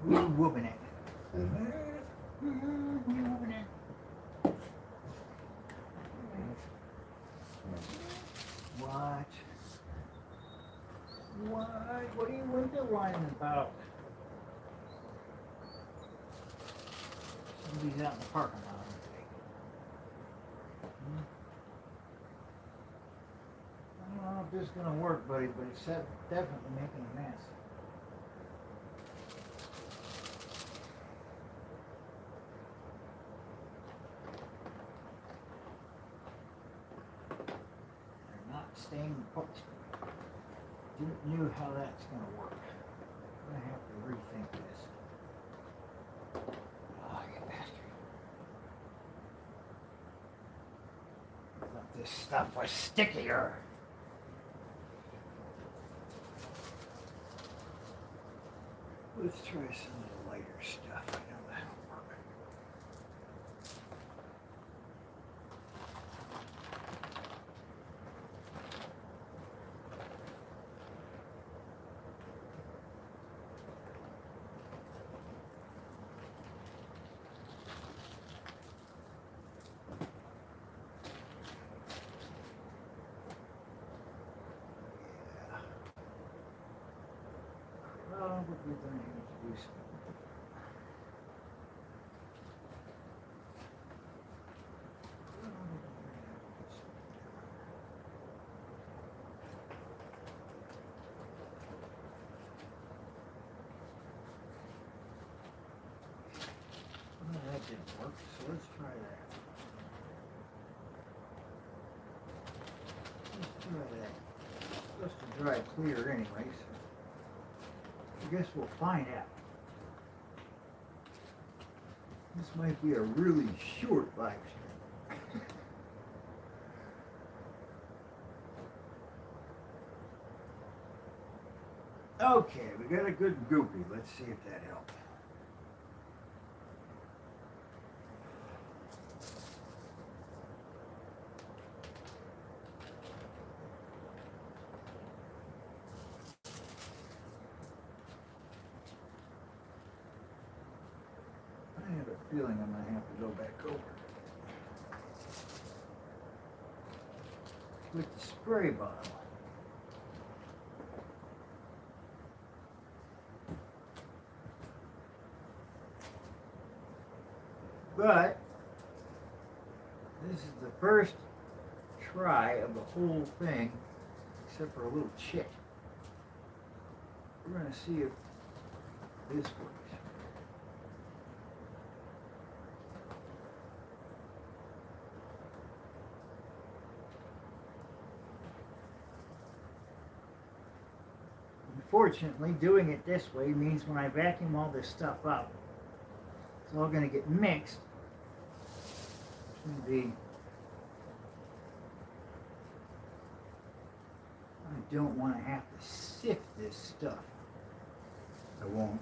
Who's whooping it? Who's whooping it? What? What? What are you window whining about? Somebody's out in the parking lot. I don't know if this is going to work, buddy, but it's definitely making a mess. They're not staying put. Didn't know how that's going to work. I'm going to have to rethink this. Oh, you bastard. I thought this stuff was stickier. Let's try some of the lighter stuff. I know that'll work. Probably going to have to do some. Well, that didn't work, so let's try that. Let's try that. It's supposed to dry clear anyway, so I guess we'll find out. This might be a really short live stream. Okay, we got a good goopy. Let's see if that helps. I have a feeling I'm going to have to go back over with the spray bottle. But this is the first try of the whole thing, except for a little chit. We're going to see if this works. Unfortunately, doing it this way means when I vacuum all this stuff up, it's all going to get mixed. It's going to be... I don't want to have to sift this stuff. I won't.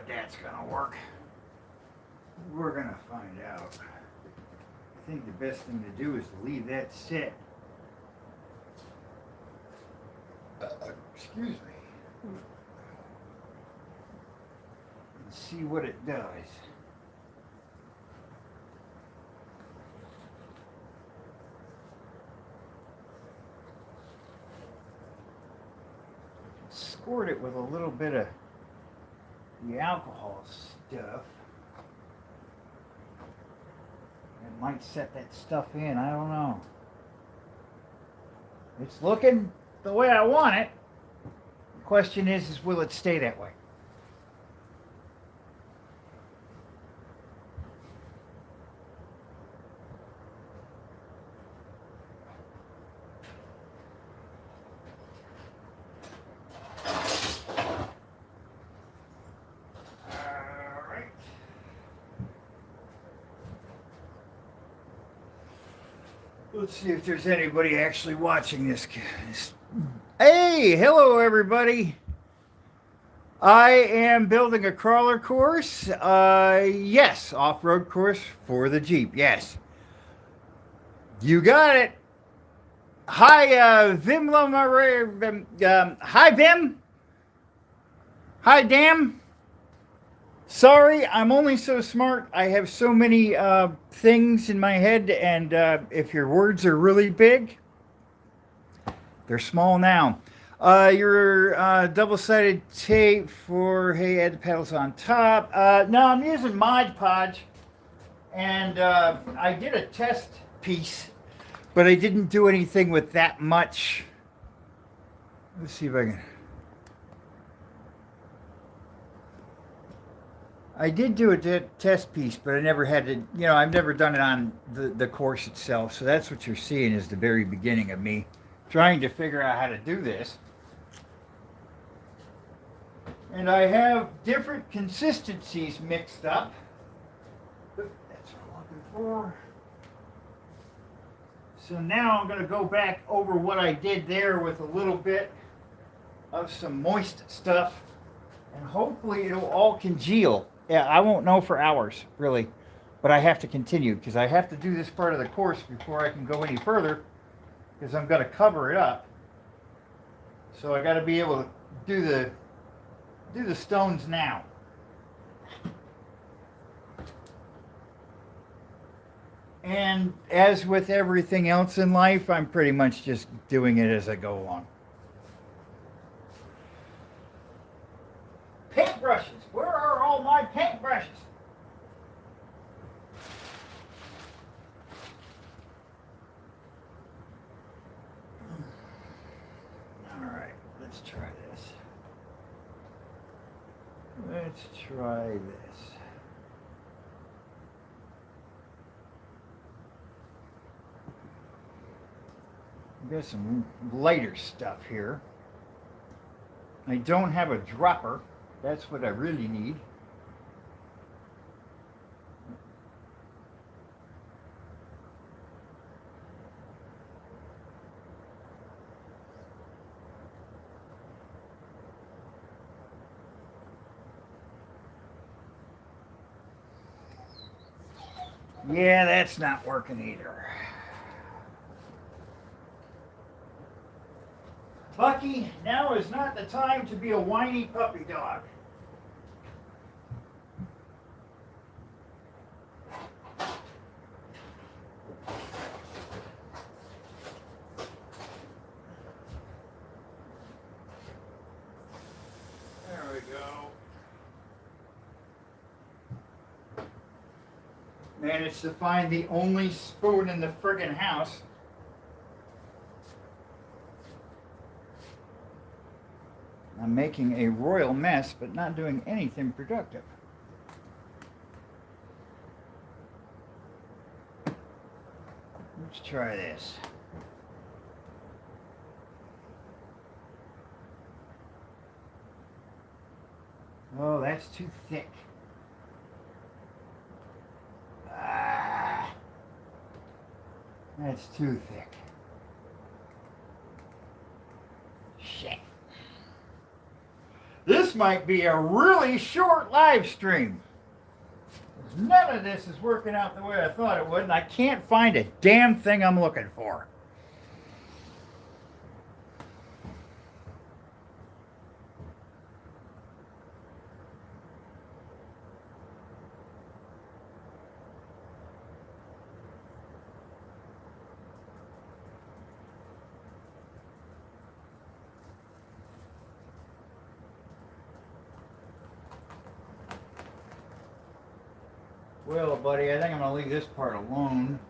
That's gonna work. We're gonna find out. I think the best thing to do is to leave that sit. Excuse me. And see what it does. Squirt it with a little bit of the alcohol stuff. It might set that stuff in, I don't know. It's looking the way I want it. The question is will it stay that way? Let's see if there's anybody actually watching this. Hey, hello everybody. I am building a crawler course. Yes, off-road course for the Jeep. Yes. You got it. Hi, Vimla. Hi, Vim. Hi, Dam. Sorry, I'm only so smart. I have so many things in my head, and if your words are really big, they're small now. Your double-sided tape for, hey, add the pedals on top. No, I'm using Mod Podge, and I did a test piece, but I didn't do anything with that much. Let's see if I can. I did do a test piece, but I never had to, I've never done it on the course itself. So that's what you're seeing is the very beginning of me trying to figure out how to do this. And I have different consistencies mixed up. That's what I'm looking for. So now I'm going to go back over what I did there with a little bit of some moist stuff. And hopefully it'll all congeal. Yeah, I won't know for hours, really. But I have to continue because I have to do this part of the course before I can go any further because I'm going to cover it up. So I got to be able to do the stones now. And as with everything else in life, I'm pretty much just doing it as I go along. Paintbrushes. Where are all my paintbrushes? All right, let's try this. Let's try this. I've got some lighter stuff here. I don't have a dropper. That's what I really need. Yeah, that's not working either. Bucky, now is not the time to be a whiny puppy dog. There we go. Managed to find the only spoon in the friggin' house. I'm making a royal mess, but not doing anything productive. Let's try this. Oh, that's too thick. That's too thick. Shit. This might be a really short live stream. None of this is working out the way I thought it would, and I can't find a damn thing I'm looking for. Well, buddy, I think I'm going to leave this part alone.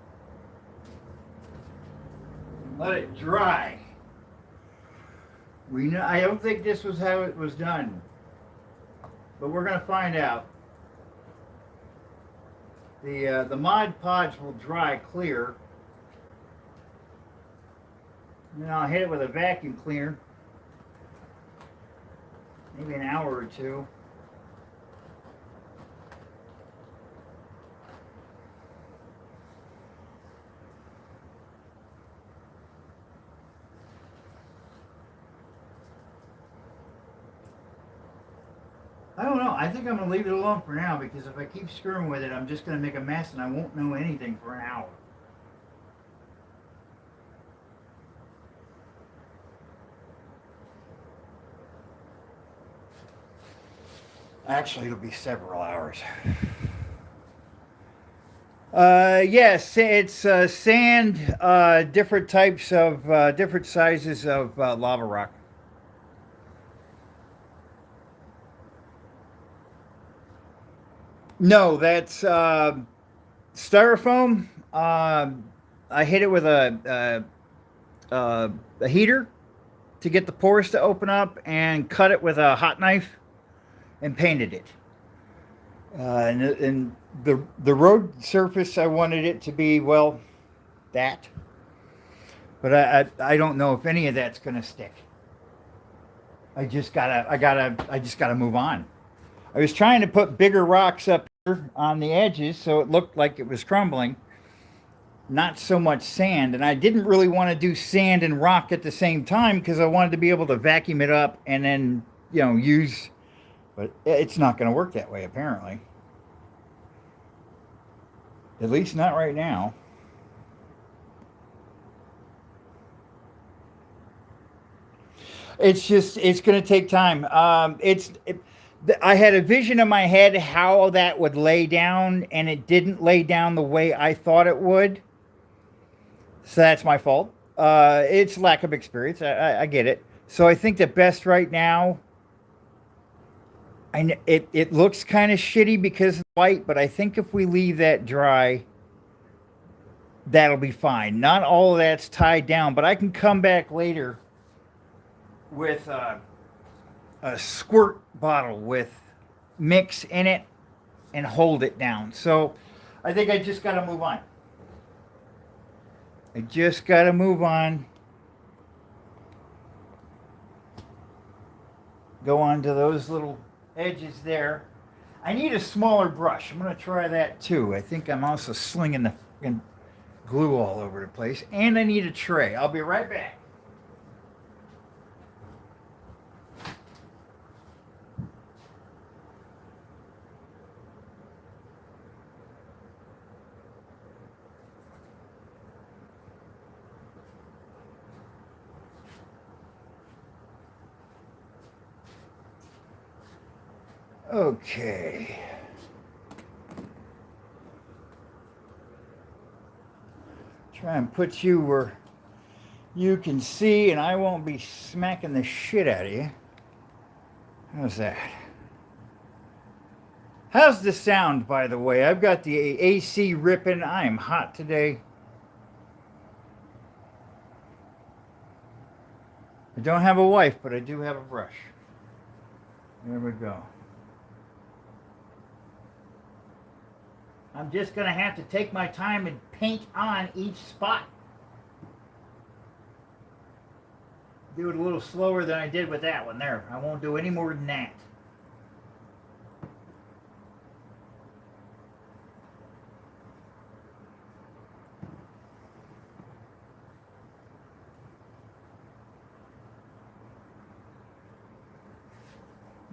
Let it dry. I don't think this was how it was done. But we're going to find out. The Mod Podge will dry clear. And then I'll hit it with a vacuum cleaner. Maybe an hour or two. I don't know. I think I'm going to leave it alone for now because if I keep screwing with it, I'm just going to make a mess and I won't know anything for an hour. Actually, it'll be several hours. Yes, it's sand, different types of, different sizes of lava rock. No, that's styrofoam. I hit it with a heater to get the pores to open up and cut it with a hot knife and painted it. And the road surface, I wanted it to be, well, that. But I don't know if any of that's gonna stick. I just gotta move on. I was trying to put bigger rocks up here on the edges so it looked like it was crumbling. Not so much sand, and I didn't really want to do sand and rock at the same time because I wanted to be able to vacuum it up and then, use. But it's not going to work that way, apparently. At least not right now. It's going to take time. I had a vision in my head how that would lay down, and it didn't lay down the way I thought it would. So that's my fault. It's lack of experience. I get it. So I think the best right now, it looks kind of shitty because of the white, but I think if we leave that dry, that'll be fine. Not all of that's tied down, but I can come back later with a squirt bottle with mix in it and hold it down. So I think I just got to move on. I just got to move on. Go on to those little edges there. I need a smaller brush. I'm going to try that too. I think I'm also slinging the glue all over the place. And I need a tray. I'll be right back. Okay. Try and put you where you can see and I won't be smacking the shit out of you. How's that? How's the sound, by the way? I've got the AC ripping. I am hot today. I don't have a wife, but I do have a brush. There we go. I'm just going to have to take my time and paint on each spot. Do it a little slower than I did with that one there. I won't do any more than that.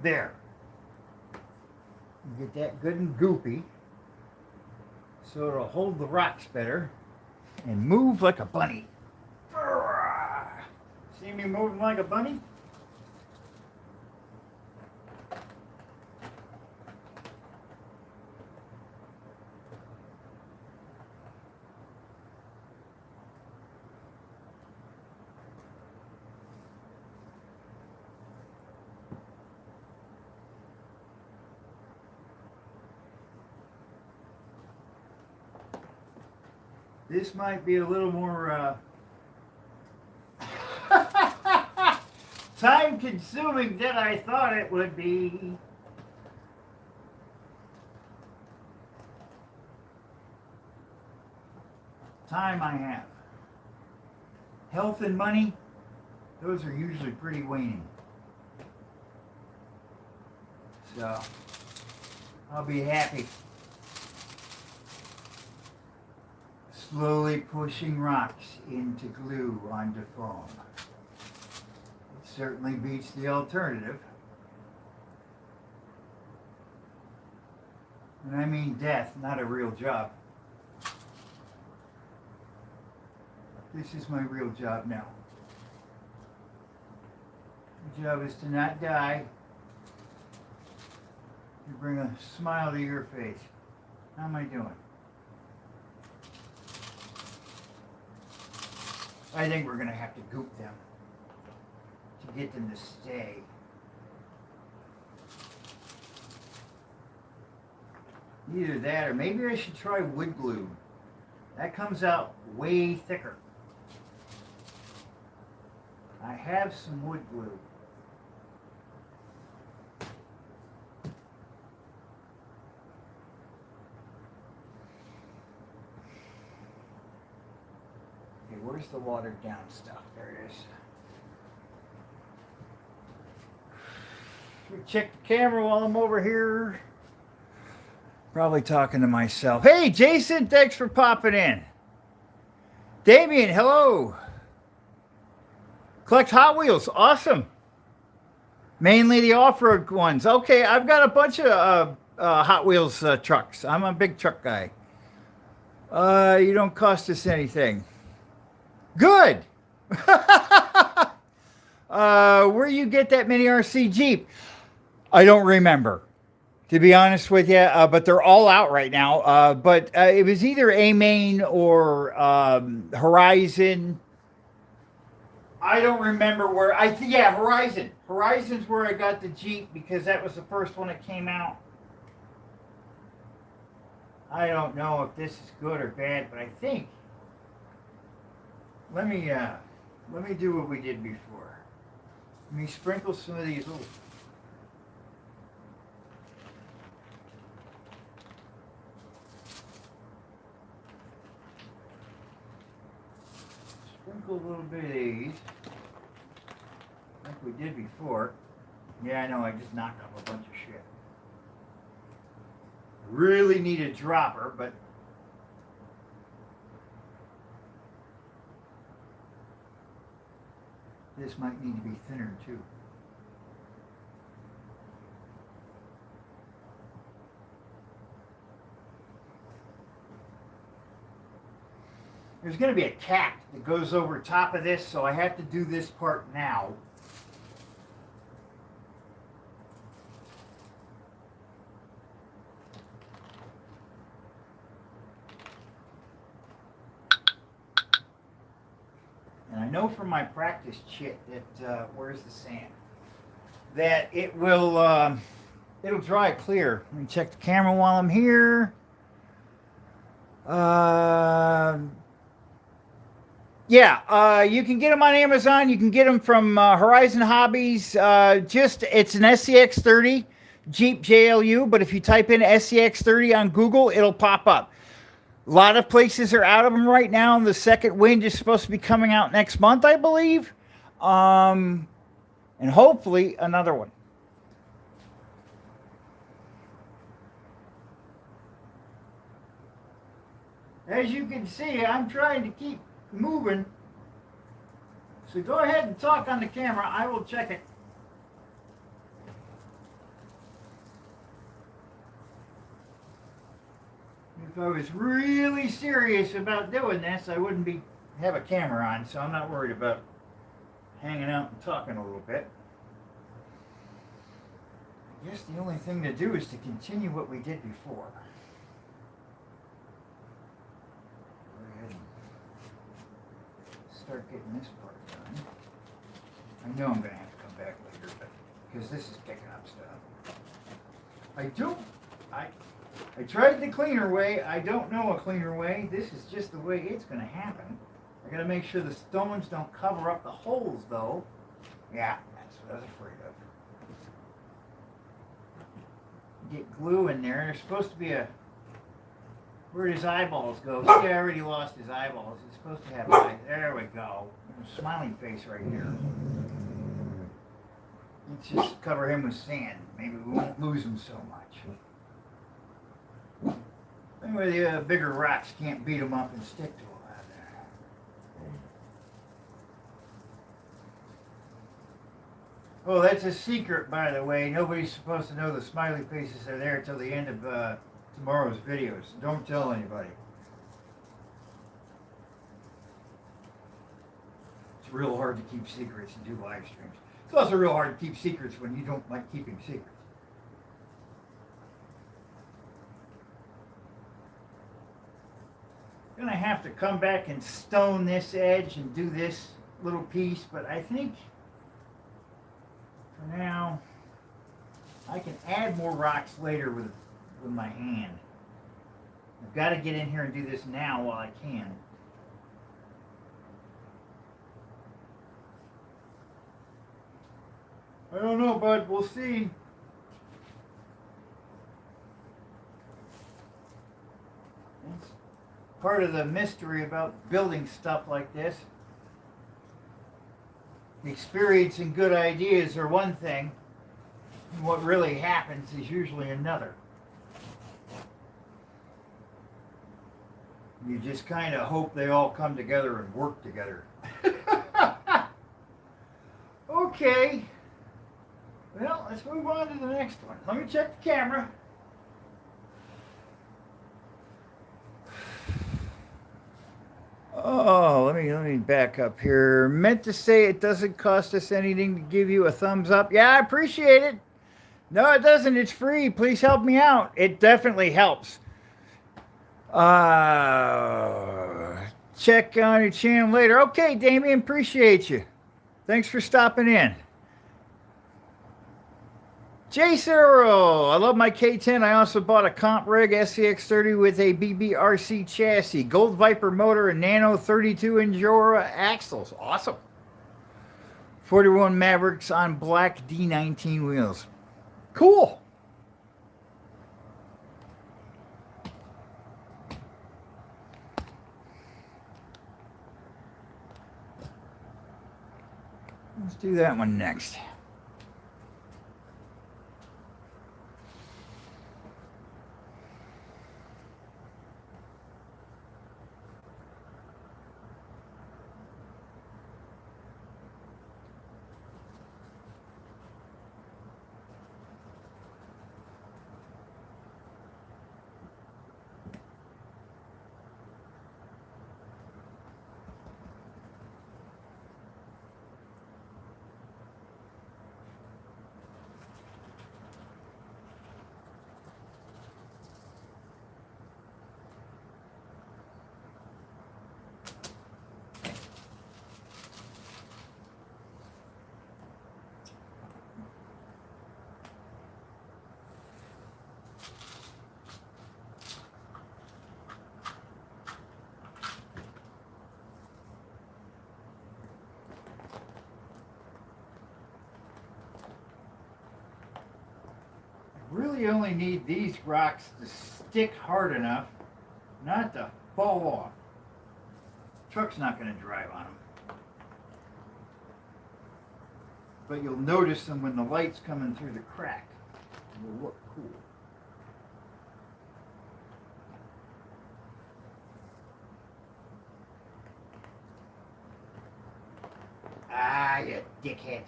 There. Get that good and goopy. So it'll hold the rocks better and move like a bunny. See me moving like a bunny? This might be a little more time consuming than I thought it would be. Time I have. Health and money, those are usually pretty waning. So, I'll be happy. Slowly pushing rocks into glue onto foam. It certainly beats the alternative. And I mean death, not a real job. This is my real job now. My job is to not die. To bring a smile to your face. How am I doing? I think we're going to have to goop them to get them to stay. Either that or maybe I should try wood glue. That comes out way thicker. I have some wood glue. Okay, where's the watered down stuff? There it is. Check the camera while I'm over here. Probably talking to myself. Hey, Jason, thanks for popping in. Damien, hello. Collect Hot Wheels. Awesome. Mainly the off-road ones. Okay, I've got a bunch of Hot Wheels trucks. I'm a big truck guy. You don't cost us anything. Good. Where you get that mini RC Jeep? I don't remember, to be honest with you, but they're all out right now. But it was either A-Main or Horizon. I don't remember where. Yeah, Horizon. Horizon's where I got the Jeep because that was the first one that came out. I don't know if this is good or bad, but I think. Let me do what we did before. Let me sprinkle some of these little. Sprinkle a little bit of these, like we did before. Yeah, I know, I just knocked up a bunch of shit. Really need a dropper, but this might need to be thinner too. There's going to be a cap that goes over top of this, so I have to do this part now. And I know from my practice chit that, where's the sand? That it will, it'll dry clear. Let me check the camera while I'm here. Yeah, you can get them on Amazon. You can get them from Horizon Hobbies. It's an SCX30 Jeep JLU, but if you type in SCX30 on Google, it'll pop up. A lot of places are out of them right now. The second wind is supposed to be coming out next month, I believe. And hopefully another one. As you can see, I'm trying to keep moving. So go ahead and talk on the camera. I will check it. If I was really serious about doing this, I wouldn't have a camera on, so I'm not worried about hanging out and talking a little bit. I guess the only thing to do is to continue what we did before. Start getting this part done. I know I'm going to have to come back later, but because this is picking up stuff. I tried the cleaner way. I don't know a cleaner way. This is just the way it's going to happen. I got to make sure the stones don't cover up the holes, though. Yeah, that's what I was afraid of. Get glue in there. There's supposed to be where'd his eyeballs go? See, I already lost his eyeballs. He's supposed to have eyes. There we go. A smiling face right here. Let's just cover him with sand. Maybe we won't lose him so much. Anyway, the bigger rocks can't beat him up and stick to him out there. Oh, that's a secret, by the way. Nobody's supposed to know the smiley faces are there till the end of tomorrow's videos. Don't tell anybody. It's real hard to keep secrets and do live streams. It's also real hard to keep secrets when you don't like keeping secrets. Gonna have to come back and stone this edge and do this little piece, but I think for now I can add more rocks later with my hand. I've got to get in here and do this now while I can. I don't know, bud. We'll see. It's part of the mystery about building stuff like this. Experiencing good ideas are one thing, and what really happens is usually another. You just kind of hope they all come together and work together. Okay. Well, let's move on to the next one. Let me check the camera. Oh, let me back up here. Meant to say it doesn't cost us anything to give you a thumbs up. Yeah, I appreciate it. No, it doesn't. It's free. Please help me out. It definitely helps. Check on your channel later. Okay, Damien, appreciate you. Thanks for stopping in. Jason Earl, I love my K10. I also bought a Comp Rig SCX30 with a BBRC chassis, Gold Viper motor, and Nano 32 Injora axles. Awesome. 41 Mavericks on black D19 wheels. Cool. Let's do that one next. Really only need these rocks to stick hard enough not to fall off. Truck's not going to drive on them. But you'll notice them when the light's coming through the crack. It'll look cool. Ah, you dickheads.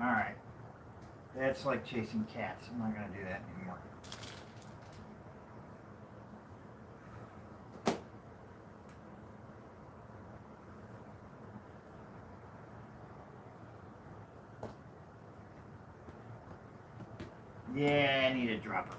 Alright. That's like chasing cats. I'm not going to do that anymore. Yeah, I need a dropper.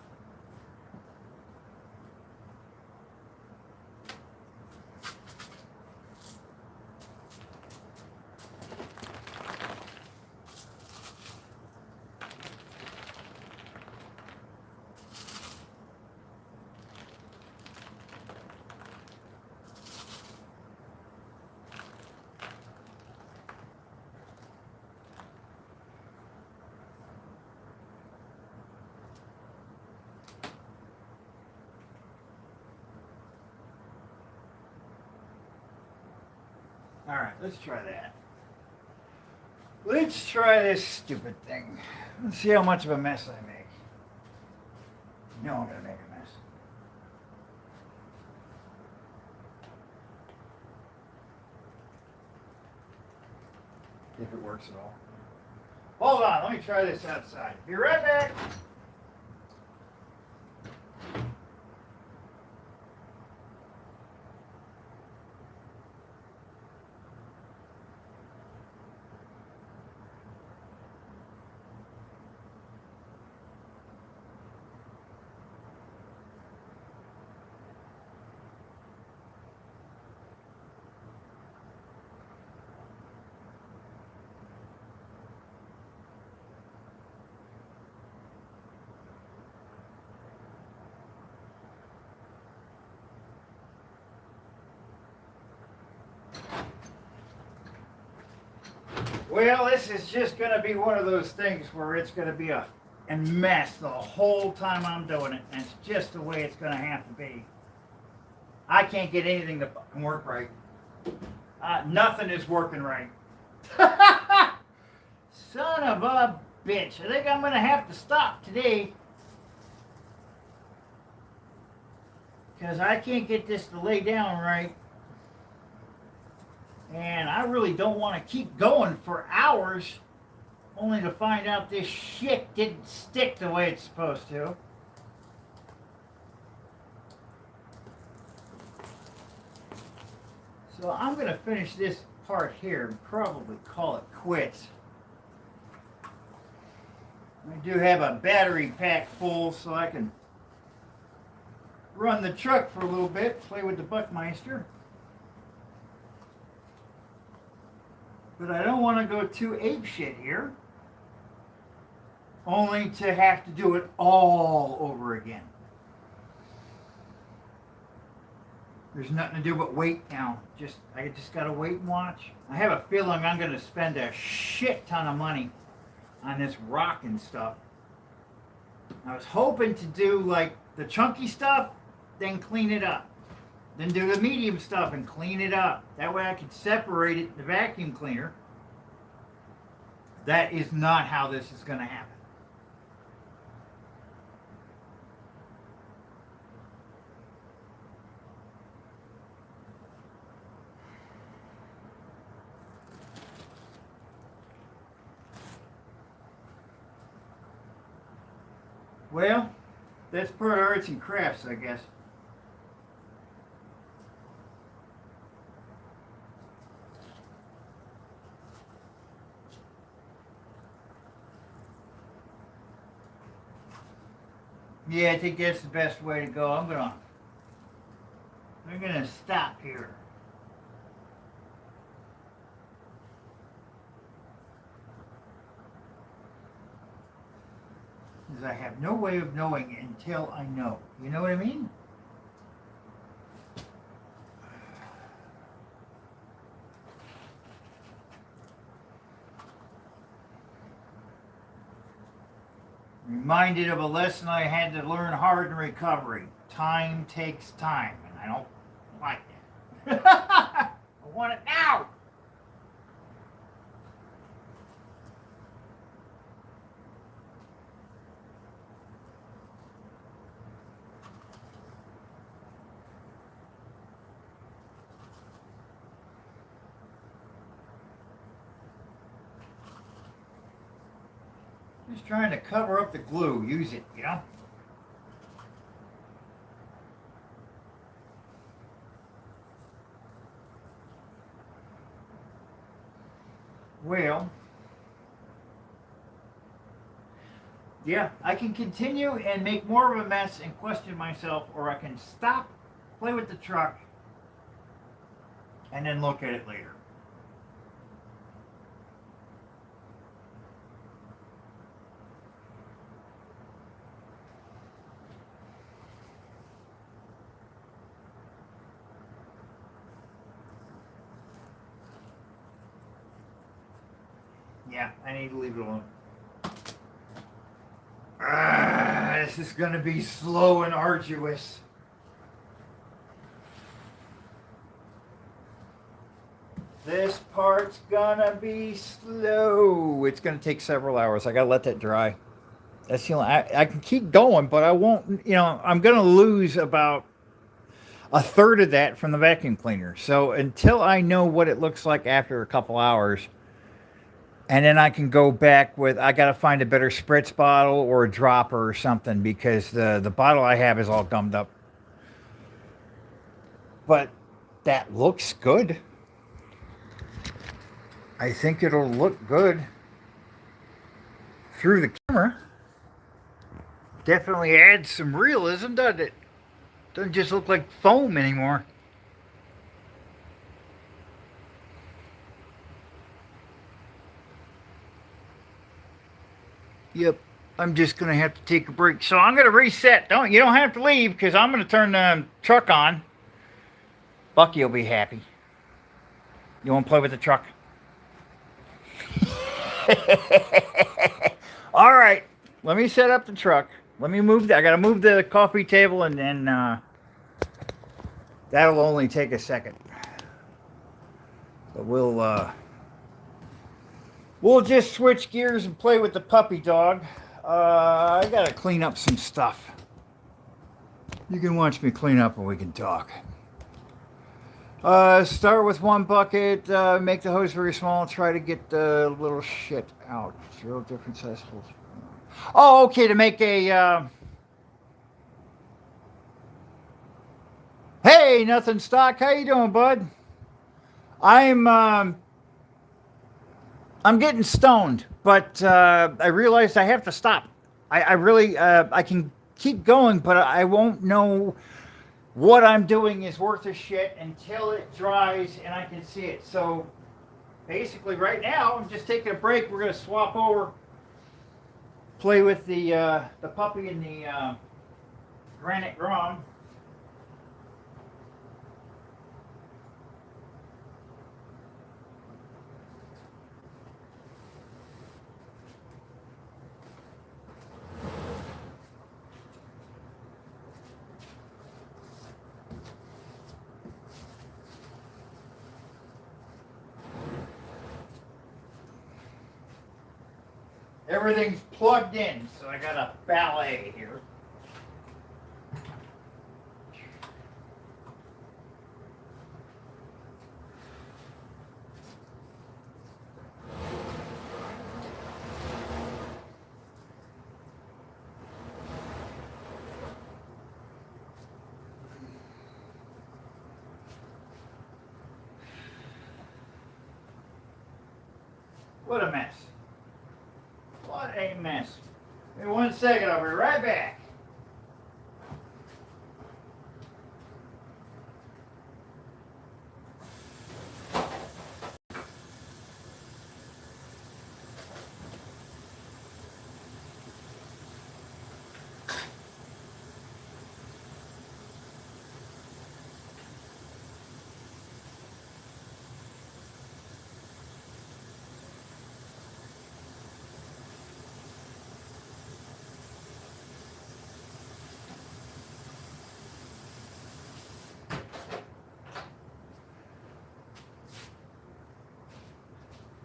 Alright, let's try that. Let's try this stupid thing. Let's see how much of a mess I make. No, I'm going to make a mess. If it works at all. Hold on, let me try this outside. Be right back. Well, this is just going to be one of those things where it's going to be a mess the whole time I'm doing it. And it's just the way it's going to have to be. I can't get anything to fucking work right. Nothing is working right. Son of a bitch. I think I'm going to have to stop today. Because I can't get this to lay down right. And I really don't want to keep going for hours only to find out this shit didn't stick the way it's supposed to. So I'm going to finish this part here and probably call it quits. I do have a battery pack full so I can run the truck for a little bit, play with the Buckmeister. But I don't want to go too apeshit here, only to have to do it all over again. There's nothing to do but wait now. I just gotta wait and watch. I have a feeling I'm gonna spend a shit ton of money on this rock and stuff. I was hoping to do like the chunky stuff, then clean it up. Then do the medium stuff and clean it up. That way I could separate it in the vacuum cleaner. That is not how this is gonna happen. Well, that's part of arts and crafts, I guess. Yeah, I think that's the best way to go. I'm gonna stop here. Because I have no way of knowing until I know. You know what I mean? Reminded of a lesson I had to learn hard in recovery. Time takes time, and I don't like that. I want it now! Just trying to cover up the glue. Use it, you know? Well, yeah, I can continue and make more of a mess and question myself, or I can stop, play with the truck, and then look at it later. Yeah, I need to leave it alone. This is going to be slow and arduous. This part's going to be slow. It's going to take several hours. I got to let that dry. That's the only, I can keep going, but I won't, I'm going to lose about a third of that from the vacuum cleaner. So until I know what it looks like after a couple hours, and then I can go back with, I got to find a better spritz bottle or a dropper or something, because the bottle I have is all gummed up. But that looks good. I think it'll look good through the camera. Definitely adds some realism, doesn't it? Doesn't just look like foam anymore. Yep, I'm just going to have to take a break. So I'm going to reset. You don't have to leave, because I'm going to turn the truck on. Bucky will be happy. You want to play with the truck? All right, let me set up the truck. Let me move. I got to move the coffee table, and then that'll only take a second. But we'll just switch gears and play with the puppy dog. I got to clean up some stuff. You can watch me clean up and we can talk. Start with one bucket, make the hose very small, try to get the little shit out. 0 different size holes. Oh, okay, to make a, hey, nothing stock, how you doing, bud? I'm getting stoned, but I realized I have to stop. I really, I can keep going, but I won't know what I'm doing is worth a shit until it dries and I can see it. So basically right now I'm just taking a break. We're going to swap over, play with the puppy and the granite grom. Everything's plugged in, so I got a ballet here. What a mess. What a mess. In 1 second, I'll be right back.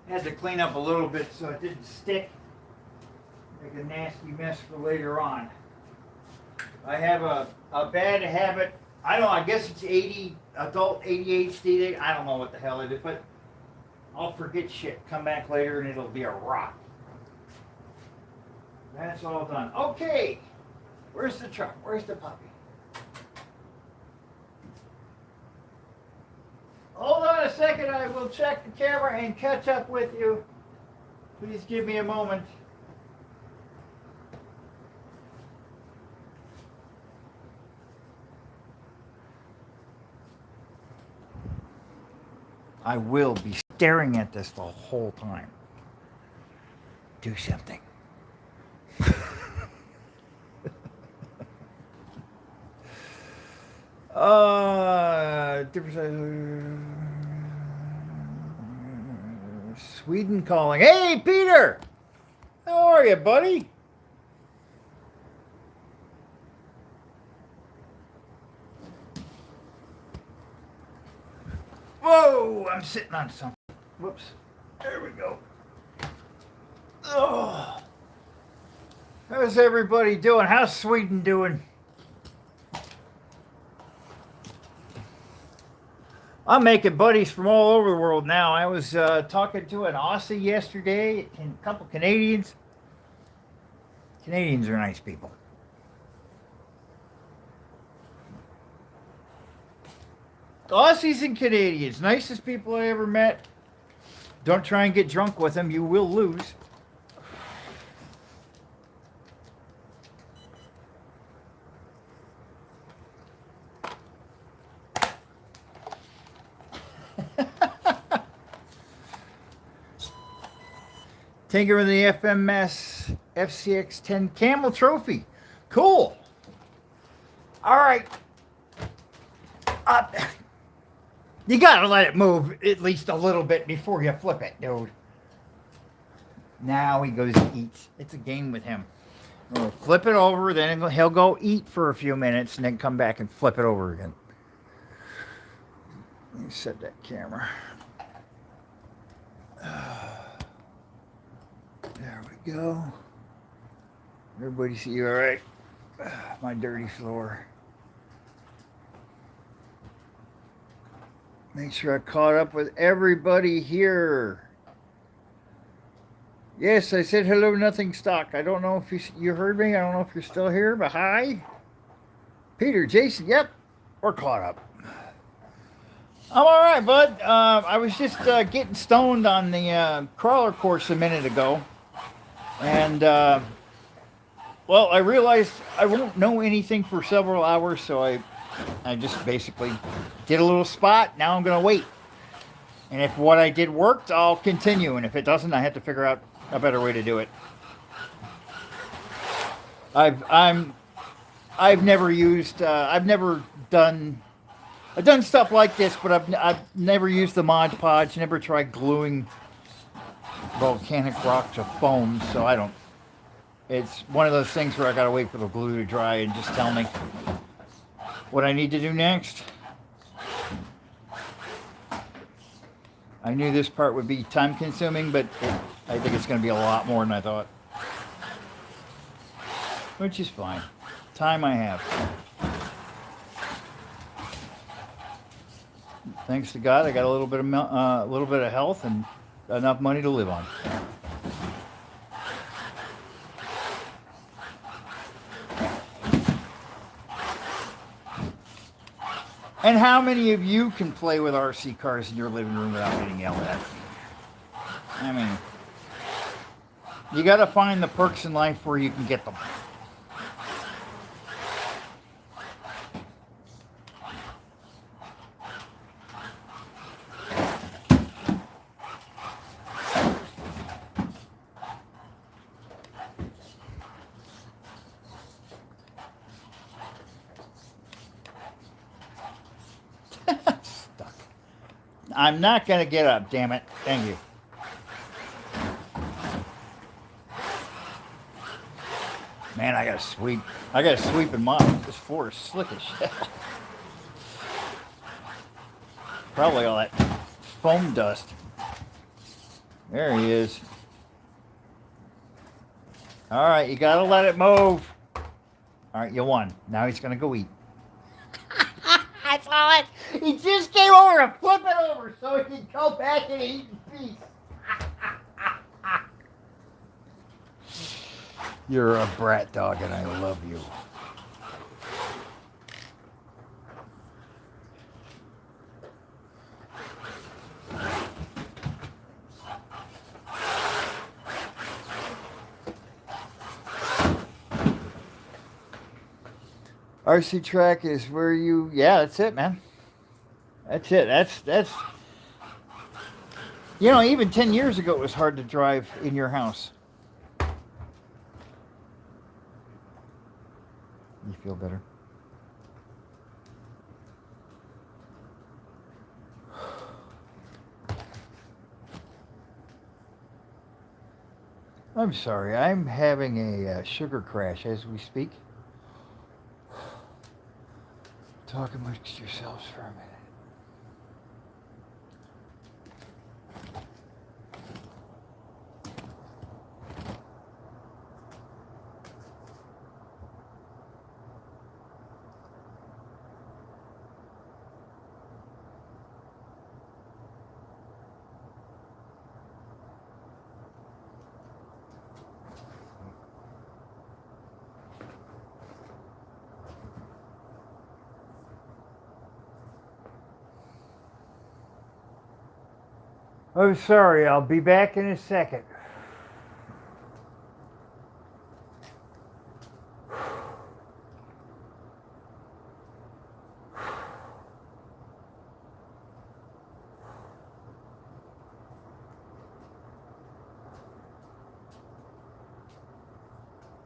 Had to clean up a little bit so it didn't stick. Make a nasty mess for later on. I have a bad habit. I don't know, I guess it's adult ADHD. I don't know what the hell it is, but I'll forget shit. Come back later and it'll be a rot. That's all done. Okay. Where's the truck? Where's the puppy? Hold on a second, I will check the camera and catch up with you. Please give me a moment. I will be staring at this the whole time. Do something. Sweden calling. Hey, Peter! How are you, buddy? Whoa, I'm sitting on something. Whoops. There we go. Oh. How's everybody doing? How's Sweden doing? I'm making buddies from all over the world now. I was talking to an Aussie yesterday, and a couple Canadians. Canadians are nice people. Aussies and Canadians, nicest people I ever met. Don't try and get drunk with them, you will lose. Tinker with the FMS FCX10 Camel Trophy. Cool. All right. You gotta let it move at least a little bit before you flip it, dude. Now he goes and eats. It's a game with him. We'll flip it over, then he'll go eat for a few minutes, and then come back and flip it over again. Let me set that camera. There we go. Everybody see you all right? My dirty floor. Make sure I caught up with everybody here. Yes, I said hello, nothing stock. I don't know if you heard me. I don't know if you're still here, but hi. Peter, Jason, yep, we're caught up. I'm all right, bud. I was just getting stoned on the crawler course a minute ago. And, well, I realized I won't know anything for several hours, so I just basically did a little spot. Now I'm going to wait. And if what I did worked, I'll continue. And if it doesn't, I have to figure out a better way to do it. I've done stuff like this, but I've never used the Mod Podge, never tried gluing volcanic rock to foam, so I don't. It's one of those things where I gotta wait for the glue to dry and just tell me what I need to do next. I knew this part would be time consuming, but I think it's going to be a lot more than I thought. Which is fine. Time I have. Thanks to God, I got a little bit of health and enough money to live on. And how many of you can play with RC cars in your living room without getting yelled at? I mean, you got to find the perks in life where you can get them. Stuck. I'm not going to get up, damn it. Thank you. Man, I gotta sweep. I gotta sweep and mop. This floor is slick as shit. Probably all that foam dust. There he is. All right, you gotta let it move. All right, you won. Now he's gonna go eat. I saw it. He just came over to flip it over so he can go back and eat in peace. You're a brat dog and I love you. RC track is where you, yeah, that's it, man. That's it. That's, you know, even 10 years ago it was hard to drive in your house. You feel better? I'm sorry, I'm having a sugar crash as we speak. Talk amongst yourselves for a minute. I'm sorry, I'll be back in a second.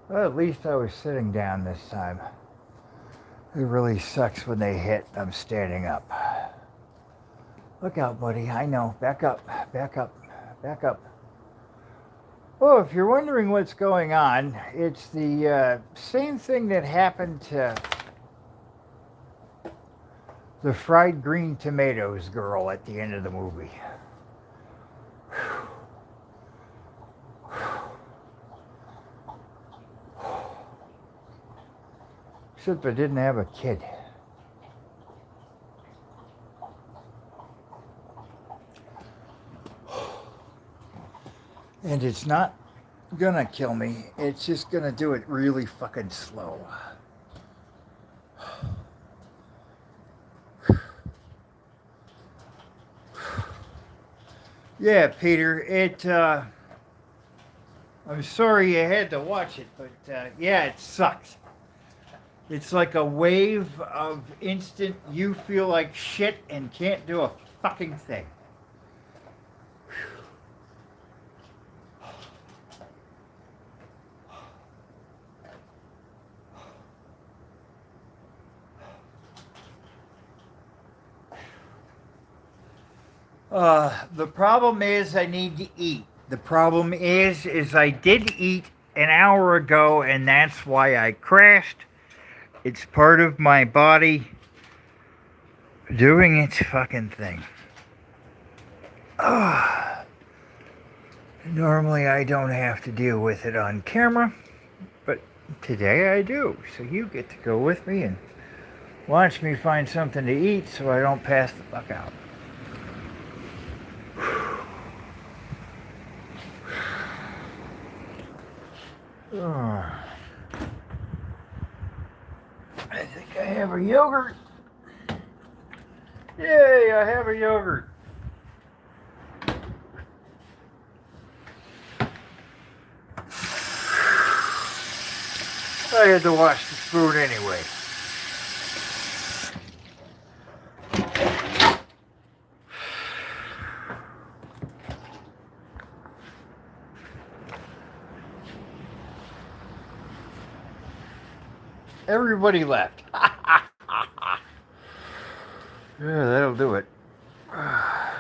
Well, at least I was sitting down this time. It really sucks when they hit. I'm standing up. Look out, buddy. I know. Back up. Back up. Back up. Oh, if you're wondering what's going on, it's the same thing that happened to the fried green tomatoes girl at the end of the movie. Except I didn't have a kid. And it's not gonna kill me. It's just gonna do it really fucking slow. Yeah, Peter, I'm sorry you had to watch it, but yeah, it sucks. It's like a wave of instant you feel like shit and can't do a fucking thing. The problem is I need to eat. The problem is I did eat an hour ago, and that's why I crashed. It's part of my body doing its fucking thing. Normally I don't have to deal with it on camera, but today I do. So you get to go with me and watch me find something to eat so I don't pass the fuck out. I think I have a yogurt. Yay, I have a yogurt. I had to wash the spoon anyway. Everybody left. Yeah, that'll do it.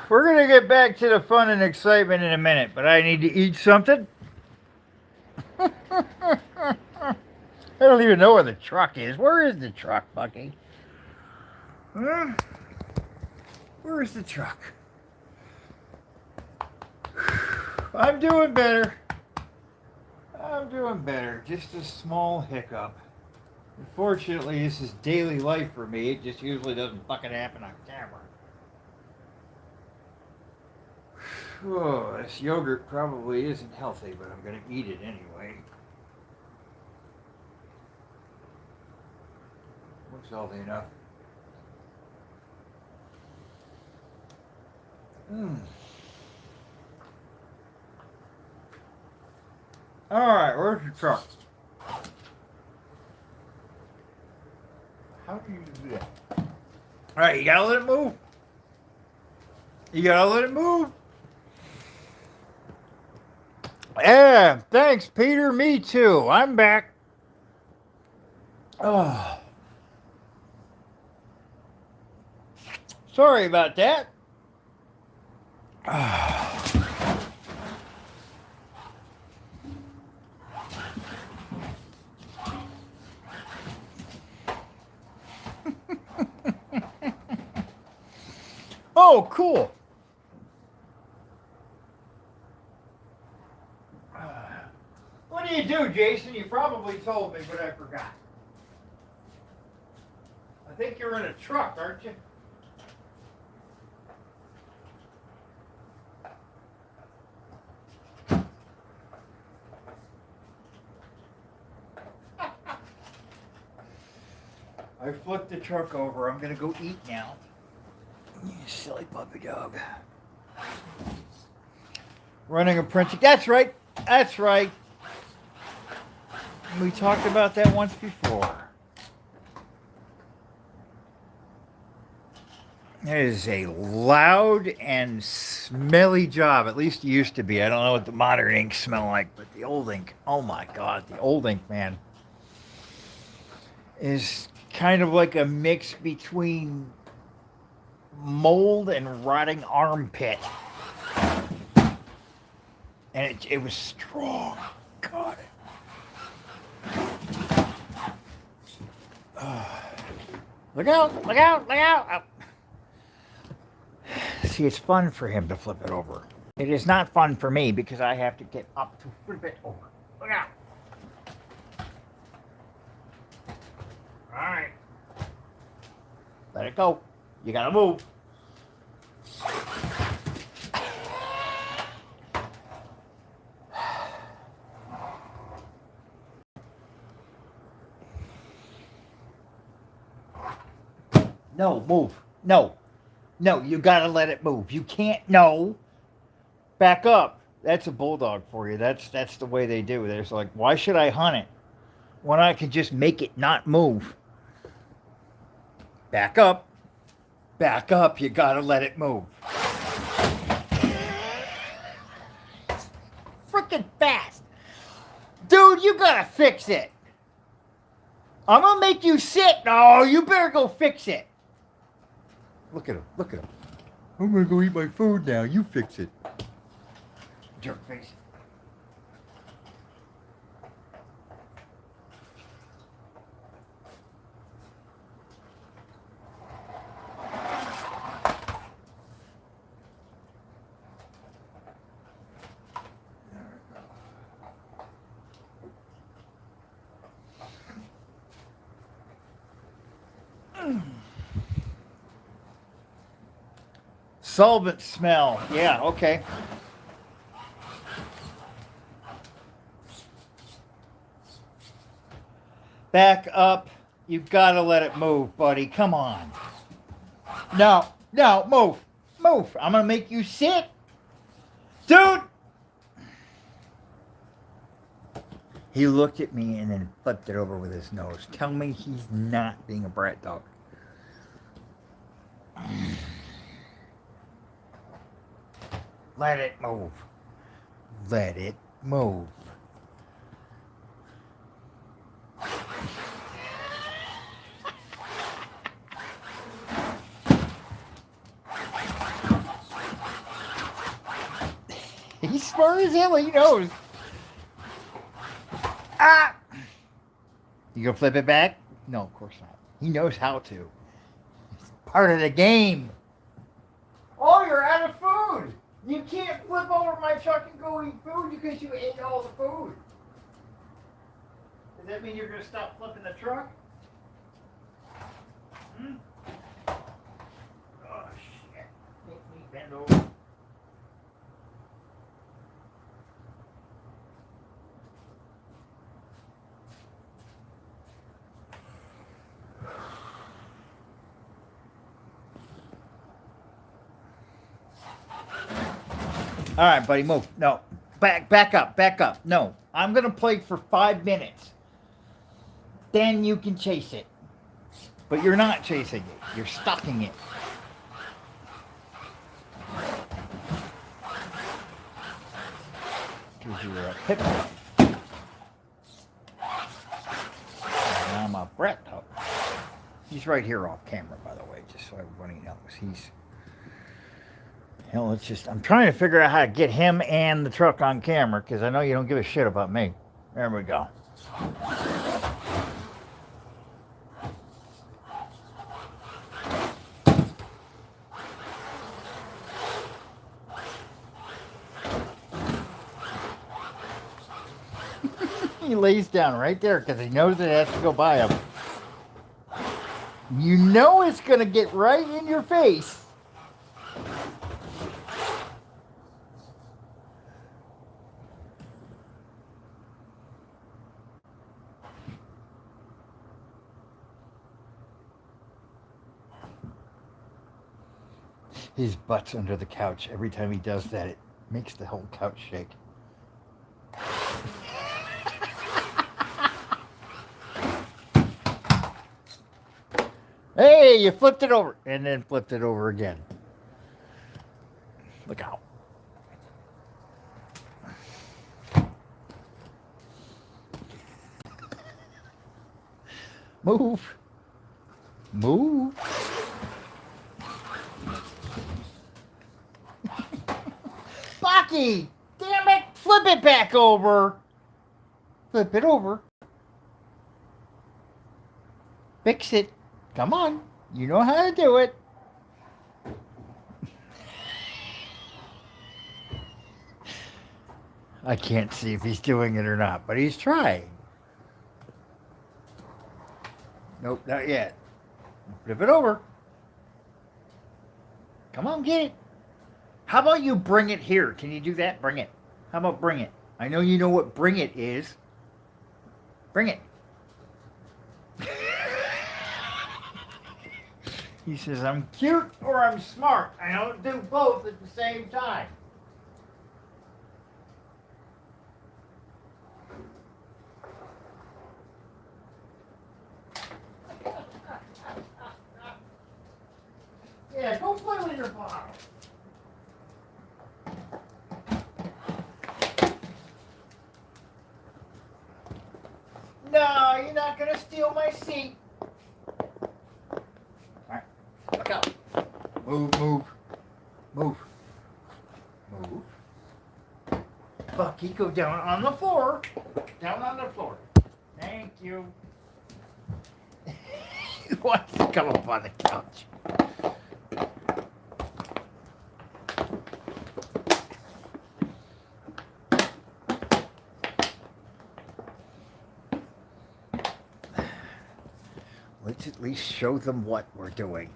We're going to get back to the fun and excitement in a minute, but I need to eat something. I don't even know where the truck is. Where is the truck, Bucky? Huh? Where is the truck? I'm doing better. I'm doing better. Just a small hiccup. Unfortunately, this is daily life for me. It just usually doesn't fucking happen on camera. Oh, this yogurt probably isn't healthy, but I'm going to eat it anyway. Looks healthy enough. Alright, where's the truck? How do you do that? Alright, you gotta let it move. You gotta let it move. Yeah, thanks, Peter. Me too. I'm back. Oh. Sorry about that. Oh, cool. What do you do, Jason? You probably told me, but I forgot. I think you're in a truck, aren't you? I flipped the truck over. I'm going to go eat now. You silly puppy dog. Running a printing. That's right. That's right. We talked about that once before. It is a loud and smelly job. At least it used to be. I don't know what the modern inks smell like, but the old ink, oh my God, the old ink, man, is kind of like a mix between mold and rotting armpit. And it was strong. God. Look out, look out, look out. See, it's fun for him to flip it over. It is not fun for me because I have to get up to flip it over. Look out. All right. Let it go. You gotta move. No, move. No. No, you gotta let it move. You can't. No. Back up. That's a bulldog for you. That's the way they do. There's like, why should I hunt it when I can just make it not move? Back up. Back up. You gotta let it move. Freaking fast. Dude, you gotta fix it. I'm gonna make you sit. No, you better go fix it. Look at him. Look at him. I'm gonna go eat my food now. You fix it. Jerk face. Solvent smell. Yeah, okay. Back up. You gotta let it move, buddy. Come on. No, no, move. Move. I'm gonna make you sit. Dude! He looked at me and then flipped it over with his nose. Tell me he's not being a brat dog. Let it move. Let it move. He's smart as hell. He knows. Ah! You gonna flip it back? No, of course not. He knows how to. It's part of the game. Oh, you're out of food. You can't flip over my truck and go eat food because you ate all the food. Does that mean you're going to stop flipping the truck? Hmm? Oh, shit. Make me bend over. All right, buddy, move. No. Back up. No. I'm going to play for 5 minutes. Then you can chase it. But you're not chasing it. You're stalking it. Because you're a pit bull. And I'm a brat dog. He's right here off camera, by the way, just so everybody knows. He's... Hell, it's just, I'm trying to figure out how to get him and the truck on camera because I know you don't give a shit about me. There we go. He lays down right there because he knows it has to go by him. You know it's going to get right in your face. His butt's under the couch. Every time he does that, it makes the whole couch shake. Hey, you flipped it over. And then flipped it over again. Look out. Move. Move. Bucky! Damn it! flip it back over. Flip it over. Fix it. Come on. You know how to do it. I can't see if he's doing it or not, but he's trying. Nope, not yet. Flip it over. Come on, get it. How about you bring it here? Can you do that? Bring it. How about bring it? I know you know what bring it is. Bring it. He says, I'm cute or I'm smart. I don't do both at the same time. Yeah, go play with your bottle. No, you're not going to steal my seat. All right, look out. Move, move, move, move. Bucky, go down on the floor. Down on the floor. Thank you. He wants to come up on the couch. Let's at least show them what we're doing.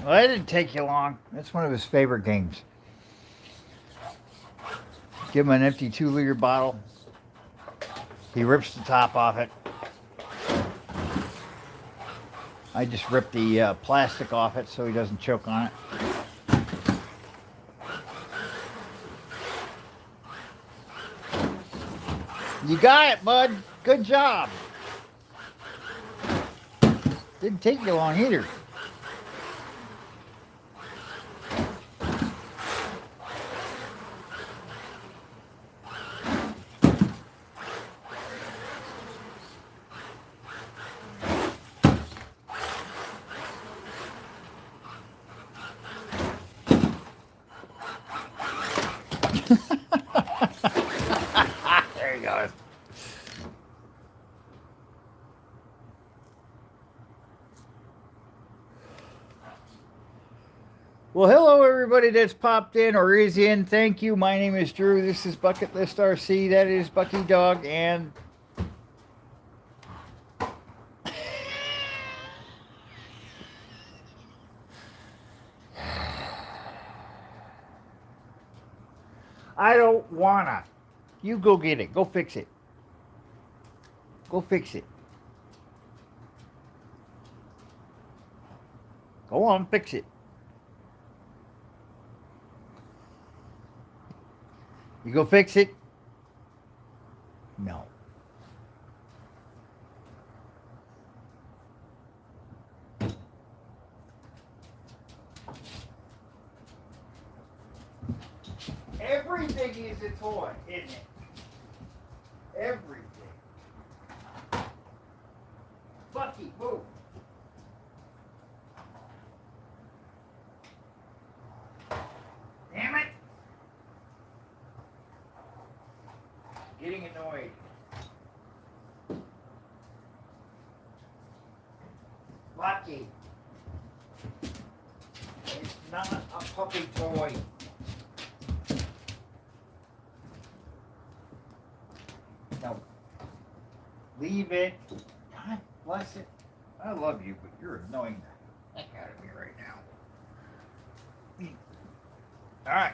Well, that didn't take you long. That's one of his favorite games. Give him an empty 2-liter bottle. He rips the top off it. I just rip the plastic off it so he doesn't choke on it. You got it, bud. Good job. Didn't take you long either. There he goes. Well, hello everybody that's popped in or is in. Thank you. My name is Drew. This is Bucketlist RC. That is Bucky Dog and I don't wanna. You go get it. Go fix it. Go fix it. Go on, fix it. You go fix it? No. Everything is a toy, isn't it? Everything. Bucky, move. Damn it. Getting annoyed. Bucky. It's not a puppy toy. No. Leave it. God bless it. I love you, but you're annoying the heck out of me right now. All right.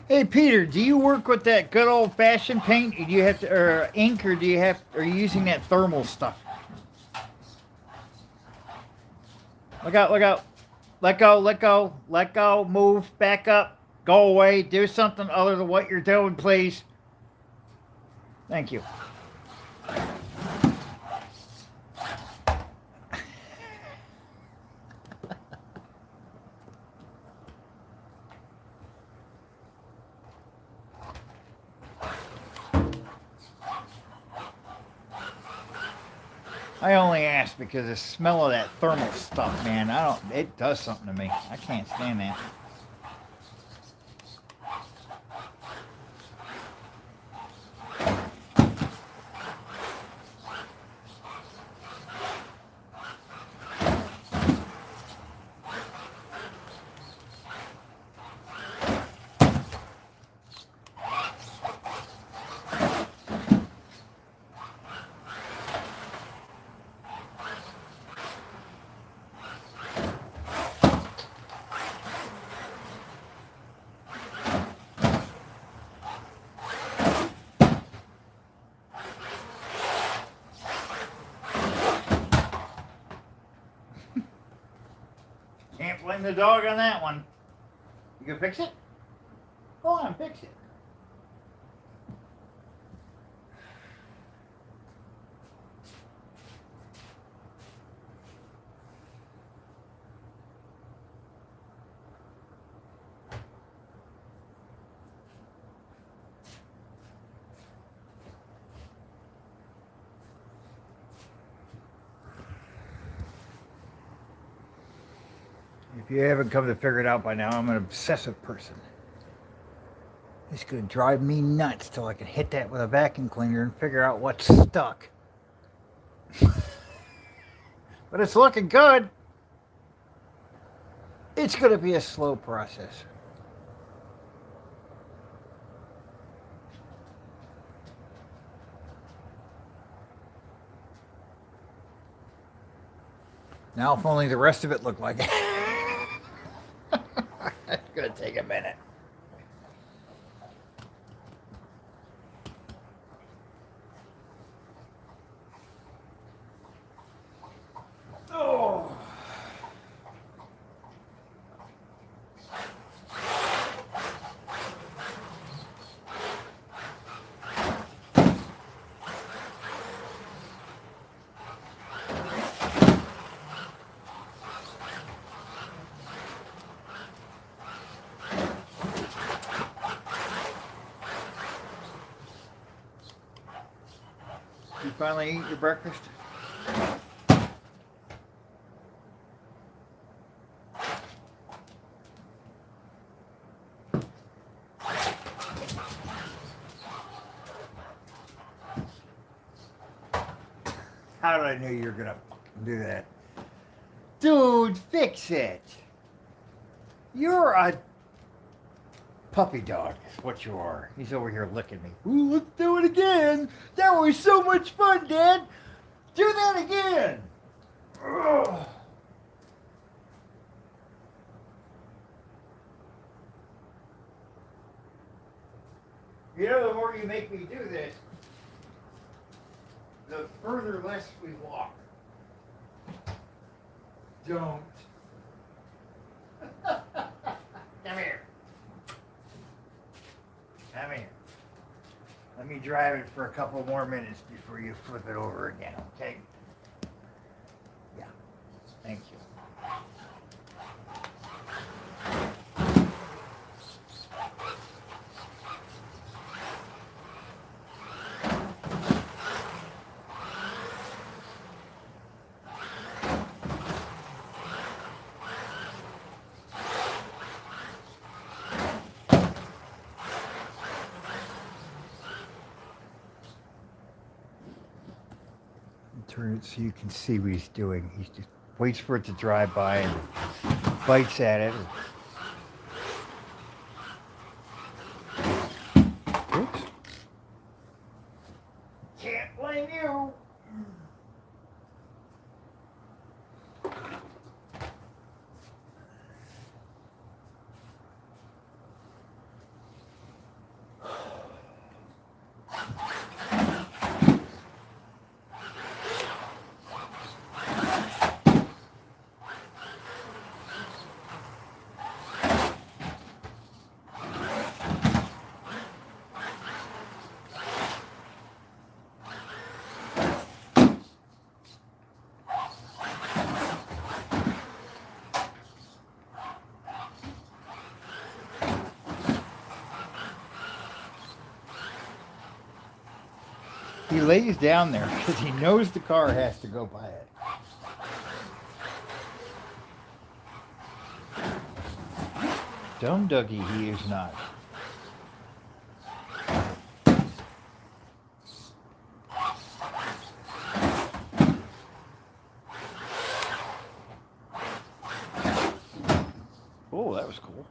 Hey Peter, do you work with that good old fashioned paint? Do you have to, or ink, or do you have? Are you using that thermal stuff? Look out! Look out! Let go! Let go! Let go! Move! Back up! Go away! Do something other than what you're doing, please. Thank you. I only ask because the smell of that thermal stuff, man. I don't. It does something to me. I can't stand that. Can't blame the dog on that one. You can fix it? Go on, fix it. If you haven't come to figure it out by now, I'm an obsessive person. It's going to drive me nuts till I can hit that with a vacuum cleaner and figure out what's stuck. But it's looking good. It's going to be a slow process. Now, if only the rest of it looked like it. It's going to take a minute. Oh. You finally eat your breakfast? How did I know you were gonna do that? Dude, fix it. You're a puppy dog, is what you are. He's over here licking me. Ooh, let's do it again. That was so much fun, Dad. Do that again. Ugh. You know, the more you make me do this, the further less we walk. Don't. Come here. Come here. Let me drive it for a couple more minutes before you flip it over again, okay? Yeah. Thank you. Turn it so you can see what he's doing. He just waits for it to drive by and bites at it. Oops. Can't blame you. He lays down there because he knows the car has to go by it. Dumb Dougie, he is not. Oh, that was cool.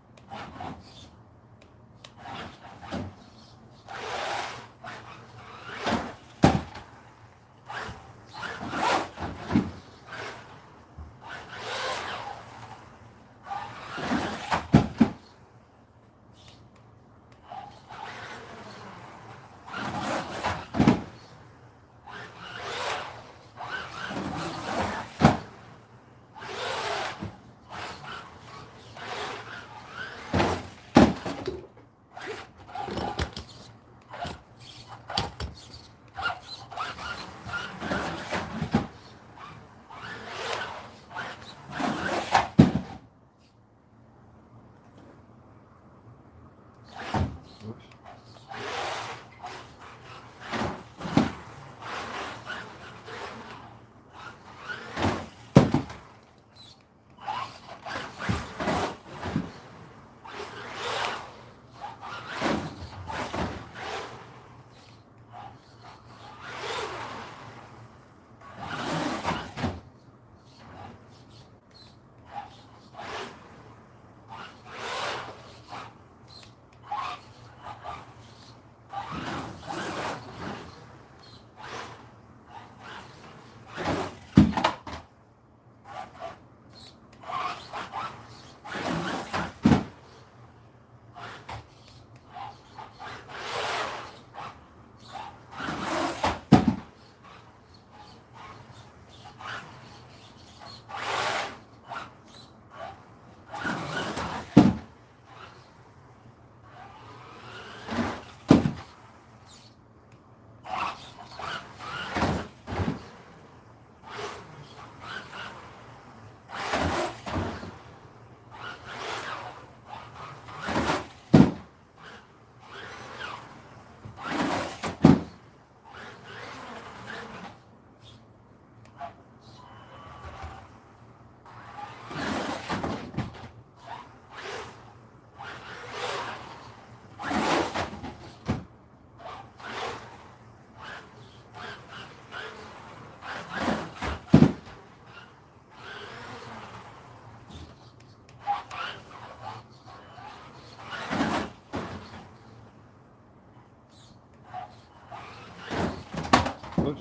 Oops.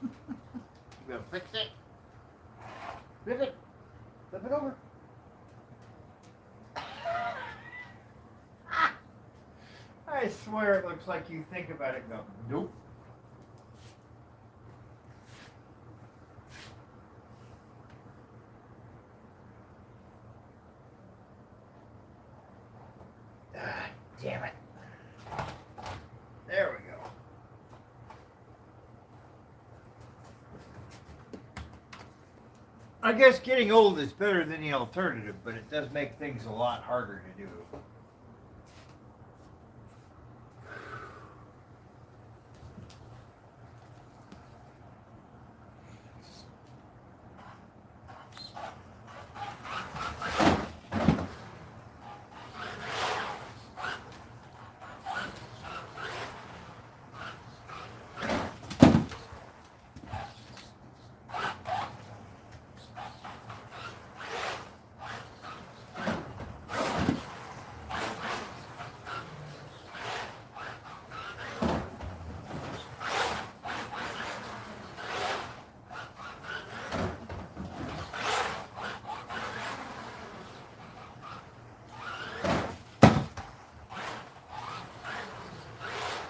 You gonna fix it? Flip it. Flip it over. I swear it looks like you think about it and go, nope. Damn it. There we go. I guess getting old is better than the alternative, but it does make things a lot harder to do.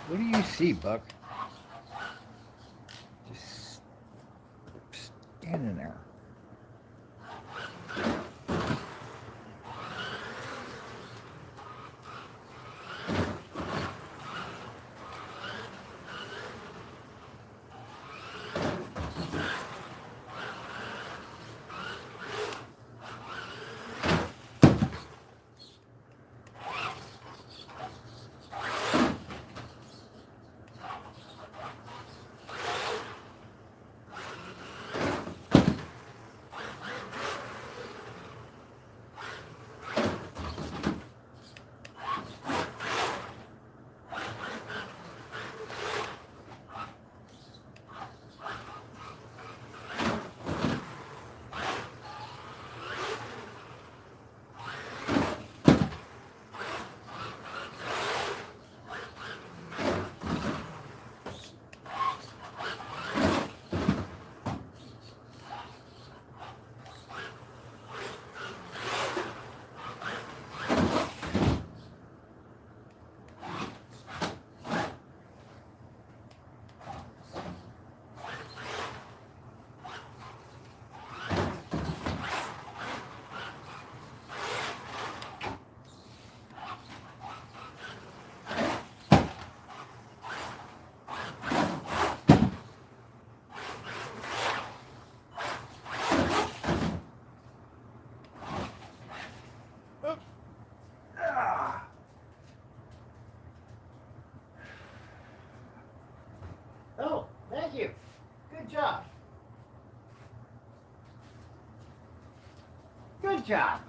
What do you see, Buck? Just standing there. job.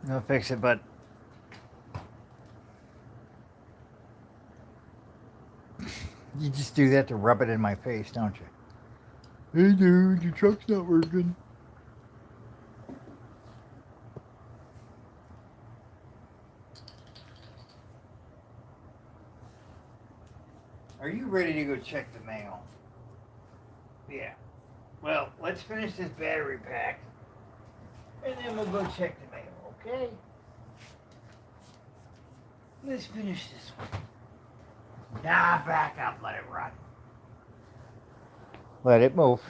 I'll fix it, but you just do that to rub it in my face, don't you? Hey, dude, your truck's not working. Are you ready to go check the mail? Yeah. Well, let's finish this battery pack, and then we'll go check the mail, okay? Let's finish this one. Nah, back up, let it run. Let it move.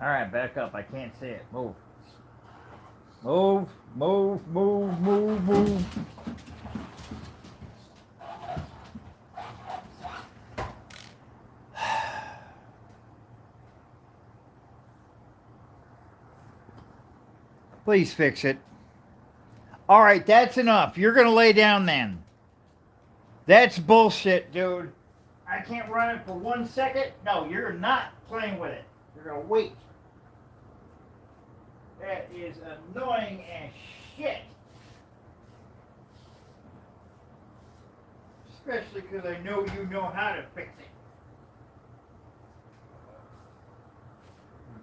All right, back up. I can't see it. Move. Move, move, move, move, move. Please fix it. All right, that's enough. You're going to lay down then. That's bullshit, dude. I can't run it for 1 second. No, you're not playing with it. You're going to wait. That is annoying as shit. Especially because I know you know how to fix it.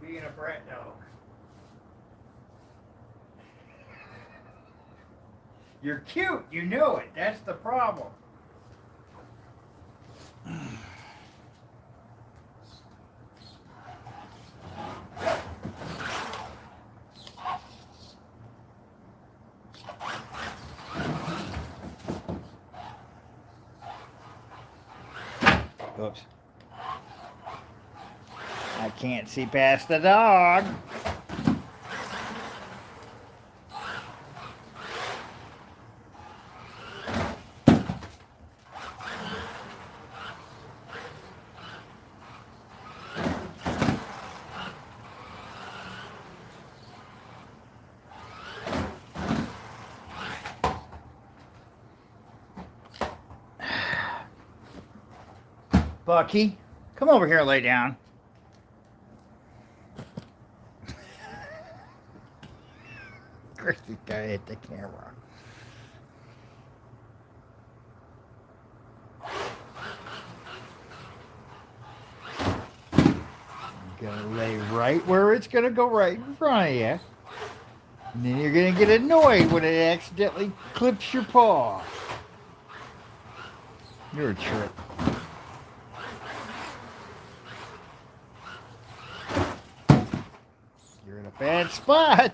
Being a brat dog. You're cute, you know it. That's the problem. Oops. I can't see past the dog. Bucky, come over here and lay down. Of course, this guy hit the camera. You're gonna lay right where it's gonna go, right in front of you. And then you're gonna get annoyed when it accidentally clips your paw. You're a trip. You're in a bad spot.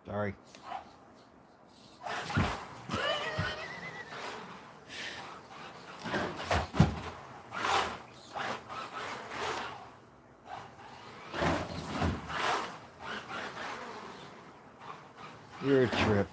Sorry. You're a trip.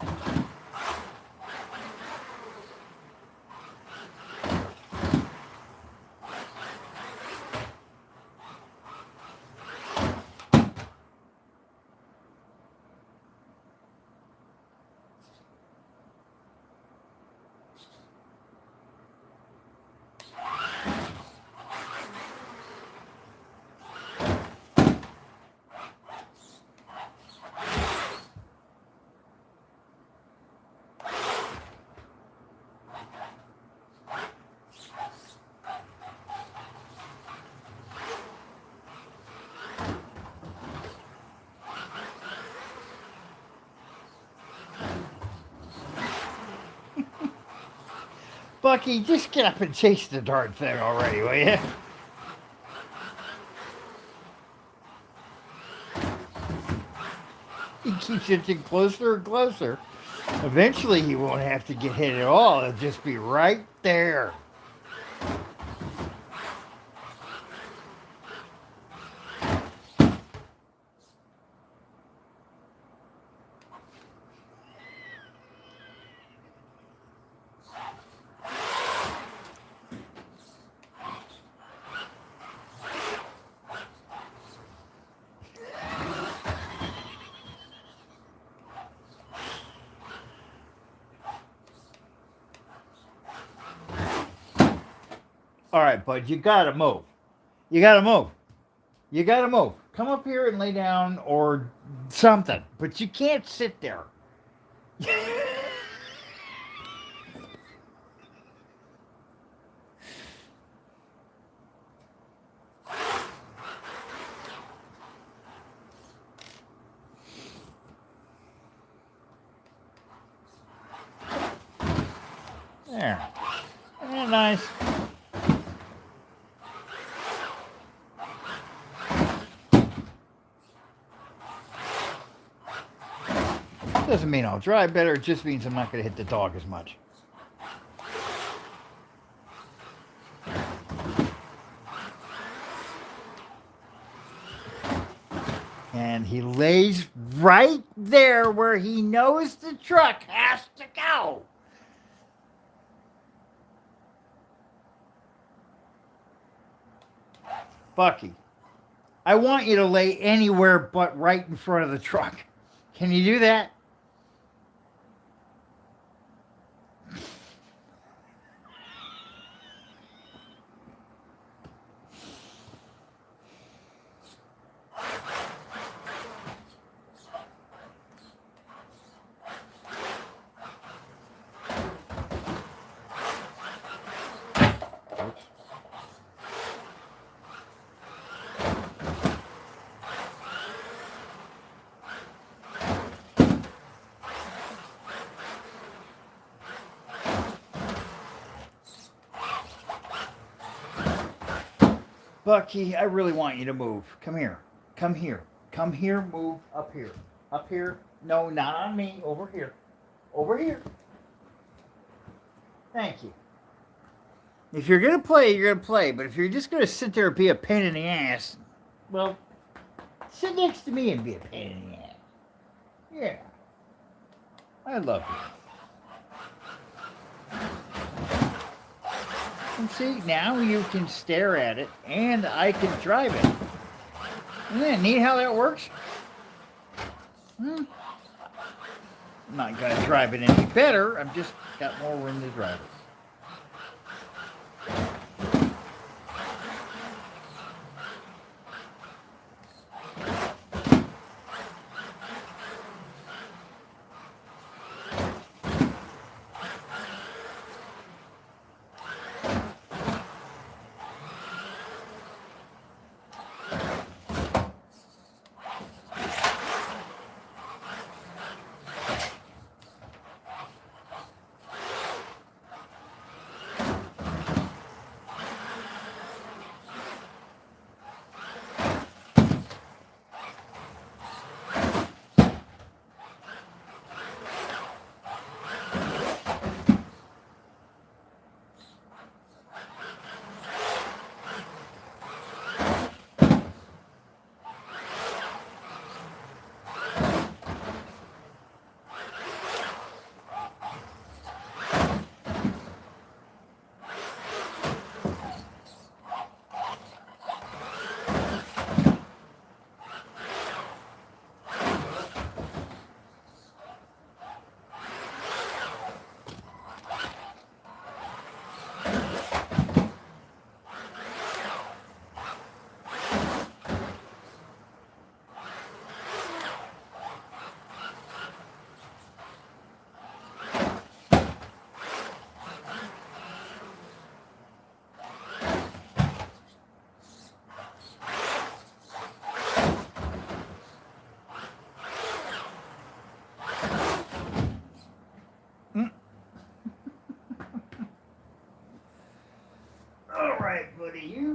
Bucky, just get up and chase the darn thing already, will you? He keeps inching closer and closer. Eventually, he won't have to get hit at all. It'll just be right there. All right, bud, you gotta move. You gotta move. You gotta move. Come up here and lay down or something. But you can't sit there. There. Isn't that nice? Doesn't mean I'll drive better, it just means I'm not going to hit the dog as much. And he lays right there where he knows the truck has to go. Bucky, I want you to lay anywhere but right in front of the truck. Can you do that? Bucky, I really want you to move. Come here. Come here. Come here. Move up here. Up here. No, not on me. Over here. Over here. Thank you. If you're going to play, you're going to play. But if you're just going to sit there and be a pain in the ass, well, sit next to me and be a pain in the ass. Yeah. I love you. And see, now you can stare at it, and I can drive it. Isn't that neat how that works? I'm not going to drive it any better. I've just got more room to drive it.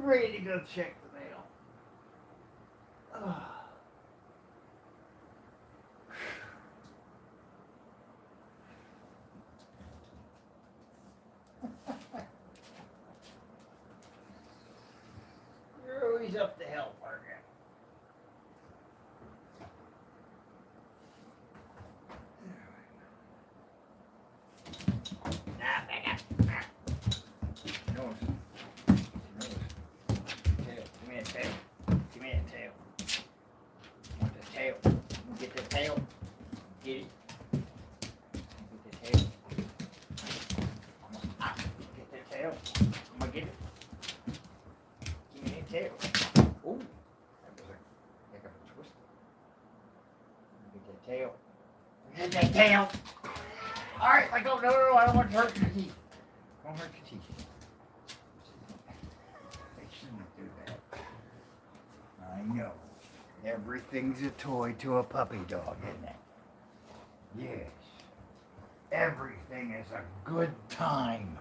ready to go check the mail. You're always up to help, aren't you? Get the tail. Get it. Get the tail. Get the tail. I'm gonna get it. Give me that tail. Oh, that was like a twist. Get that tail. Get that tail. All right, let go. No, I don't want to hurt your teeth. Don't hurt your teeth. They shouldn't do that. I know. Everything's a toy to a puppy dog, isn't it? Yes. Everything is a good time.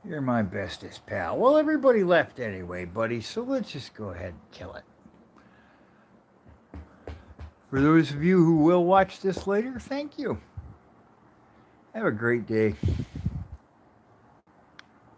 You're my bestest pal. Well, everybody left anyway, buddy, so let's just go ahead and kill it. For those of you who will watch this later, thank you. Have a great day.